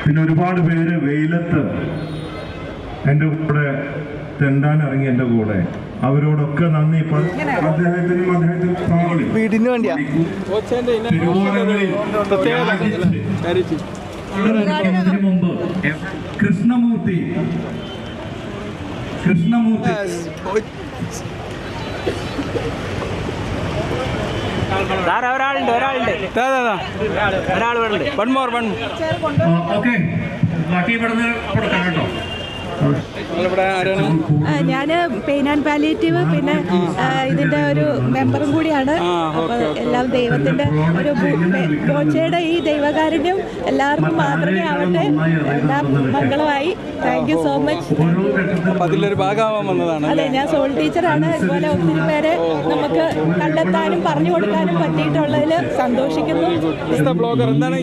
പിന്നെ ഒരുപാട് പേര് വെയിലത്ത് എൻ്റെ കൂടെ തെണ്ടാൻ ഇറങ്ങി എൻ്റെ കൂടെ. അവരോടൊക്കെ നന്ദി. വീടിന് വേണ്ടിയാ മുമ്പ് കൃഷ്ണമൂർത്തി ഓക്കെ ബാക്കി ഇവിടുന്ന് കൊടുക്കാം കേട്ടോ. ഞാൻ പെയിൻ ആൻഡ് പാലിയേറ്റീവ് പിന്നെ ഇതിൻ്റെ ഒരു മെമ്പറും കൂടിയാണ്. അപ്പോൾ എല്ലാം ദൈവത്തിൻ്റെ ഒരു ബോച്ചയുടെ ഈ ദൈവകാരുണ്യം എല്ലാവർക്കും മാതൃകയാവട്ടെ. എല്ലാം മംഗളമായി. Thank you so much. അതിലൊരു ഭാഗമാവാൻ വന്നതാണ്. അതെ, ഞാൻ സോൾ ടീച്ചറാണ്. ഇതുപോലെ ഒത്തിരി പേരെ നമുക്ക് കണ്ടെത്താനും പറഞ്ഞു കൊടുക്കാനും പറ്റിയിട്ടുള്ളതിൽ സന്തോഷിക്കുന്നു. ബ്ലോഗർ എന്താണ്